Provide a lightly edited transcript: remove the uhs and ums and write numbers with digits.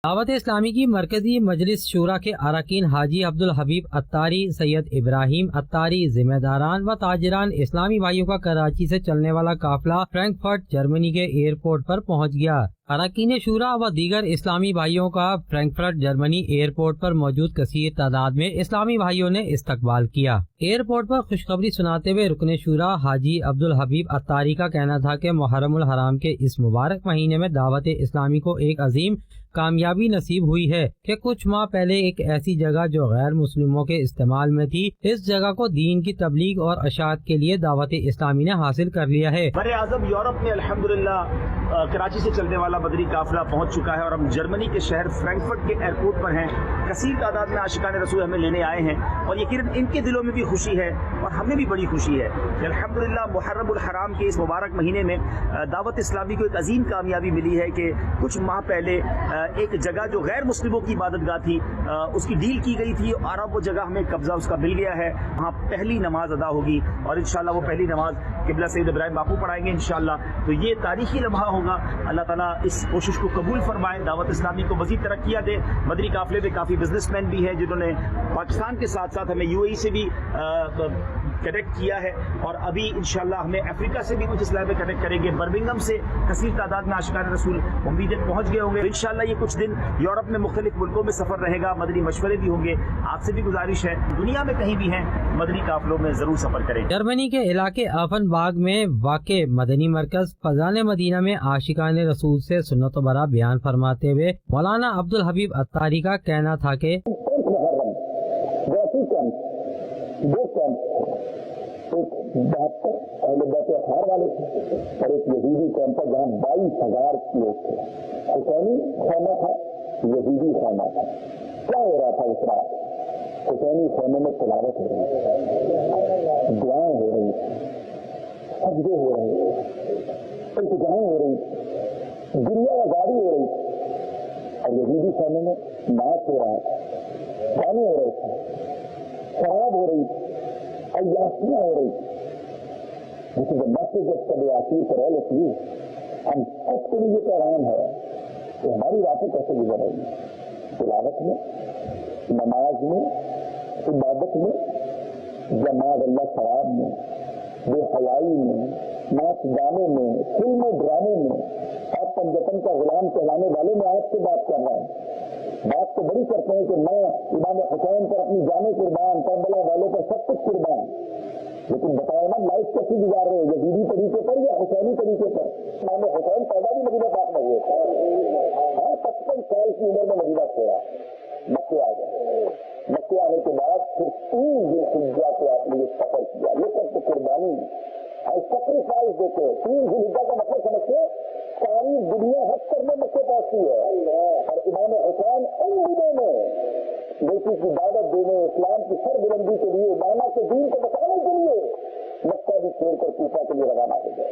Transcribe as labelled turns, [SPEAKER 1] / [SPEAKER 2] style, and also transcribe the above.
[SPEAKER 1] دعوت اسلامی کی مرکزی مجلس شورا کے اراکین حاجی عبدالحبیب اتاری، سید ابراہیم اتاری، ذمہ داران و تاجران اسلامی بھائیوں کا کراچی سے چلنے والا قافلہ فرینکفرٹ جرمنی کے ایئرپورٹ پر پہنچ گیا۔ اراکین شورا و دیگر اسلامی بھائیوں کا فرینکفرٹ جرمنی ایئرپورٹ پر موجود کثیر تعداد میں اسلامی بھائیوں نے استقبال کیا۔ ایئرپورٹ پر خوشخبری سناتے ہوئے رکن شورا حاجی عبدالحبیب اتاری کا کہنا تھا کہ محرم الحرام کے اس مبارک مہینے میں دعوت اسلامی کو ایک عظیم کامیابی نصیب ہوئی ہے کہ کچھ ماہ پہلے ایک ایسی جگہ جو غیر مسلموں کے استعمال میں تھی، اس جگہ کو دین کی تبلیغ اور اشاعت کے لیے دعوت اسلامی نے حاصل کر لیا ہے۔
[SPEAKER 2] بر اعظم یورپ میں الحمدللہ کراچی سے چلنے والا مدنی قافلہ پہنچ چکا ہے اور ہم جرمنی کے شہر فرینکفرٹ کے ایئرپورٹ پر ہیں۔ کثیر تعداد میں عاشقان رسول ہمیں لینے آئے ہیں اور یقیناً ان کے دلوں میں بھی خوشی ہے اور ہمیں بھی بڑی خوشی ہے کہ الحمدللہ محرم الحرام کے اس مبارک مہینے میں دعوت اسلامی کو ایک عظیم کامیابی ملی ہے کہ کچھ ماہ پہلے ایک جگہ جو غیر مسلموں کی عبادت گاہ تھی اس کی ڈیل کی گئی تھی اور اب وہ جگہ ہمیں قبضہ اس کا مل گیا ہے۔ وہاں پہلی نماز ادا ہوگی اور انشاءاللہ وہ پہلی نماز قبلہ سید ابراہیم باپو پڑھائیں گے انشاءاللہ۔ تو یہ تاریخی لمحہ ہوگا۔ اللہ تعالیٰ اس کوشش کو قبول فرمائے، دعوت اسلامی کو مزید ترقیاں دے۔ مدنی قافلے میں کافی بزنس مین بھی ہیں جنہوں نے پاکستان کے ساتھ ساتھ ہمیں UAE سے بھی کنیکٹ کیا ہے اور ابھی انشاءاللہ ہمیں افریقہ سے بھی کچھ اسلام میں کنیکٹ کریں گے۔ برمنگھم سے کثیر تعداد میں عاشقان رسول امیدیں پہنچ گئے ہوں گے۔ انشاءاللہ یہ کچھ دن یورپ میں مختلف ملکوں میں سفر رہے گا، مدنی مشورے بھی ہوں گے۔ آپ سے بھی گزارش ہے دنیا میں کہیں بھی ہیں مدنی قافلوں میں ضرور سفر کریں۔
[SPEAKER 1] جرمنی کے علاقے آفن باغ میں واقع مدنی مرکز فضان مدینہ میں عاشقان رسول سے سنت و برا بیان فرماتے ہوئے مولانا عبدالحبیب اتاری کا کہنا تھا کہ
[SPEAKER 3] ایک 72 اہل بیت اطہار والے تھے اور ایک یزیدی قوم تھا جہاں 22,000 لوگ تھے۔ حسینی خیمہ تھا، یزیدی خیمہ تھا۔ کیا ہو رہا تھا اس رات؟ حسینی خیمے میں تلاوت ہو رہی تھی، دعائیں ہو رہی تھی، سجدے ہو رہے تھے، التجائیں ہو رہی تھی، دنیا آزادی ہو رہی تھی اور یزیدی خیمے میں ناچ ہو رہا تھا، گانے ہو رہے تھے، شراب ہو رہی تھی، عیاشیاں ہو رہی تھی۔ This is a message of Tabi'ati for all of you. ہم سب کے لیے پیغام ہے کہ ہماری راتیں کیسے گزر رہی ہیں، تلاوت میں، نماز میں، عبادت میں، یا معاذ اللہ شراب میں، بے حیائی میں، ناچ گانے میں، فلم و ڈرامے میں، آپ پنجتن کا غلام کہلانے والے میں آپ سے بات کر رہا ہوں۔ بات تو بڑی کرتے ہیں کہ میں امام حسین پر اپنی جانیں قربان، کربلا والوں پر سب کچھ قربان، لیکن بتاؤ نا لائف کیسی گزار رہے ہیں، یزیدی طریقے پر یا حسینی طریقے پر؟ امام حسین پیدا بھی مدینہ پاک میں ہوئے تھے، 55 سال کی عمر میں مدینہ چھوڑا، مکے آ گئے۔ مکے آنے کے بعد پھر 3 ذوالحجہ کو آپ نے یہ سفر کیا، یہ سب تو قربانی اور سیکریفائس دیتے ہیں۔ 3 ذوالحجہ کا مطلب سمجھتے، ساری دنیا حج کرنے مکے پہنچتی ہے اور امام حسین ان دنوں میں بیٹی کی دعوت دینے، اسلام کی سر بلندی کے لیے، مانا کے دین کو بچانے کے لیے مکہ بھی چھوڑ کر کوفہ کے لیے روانہ ہو گئے۔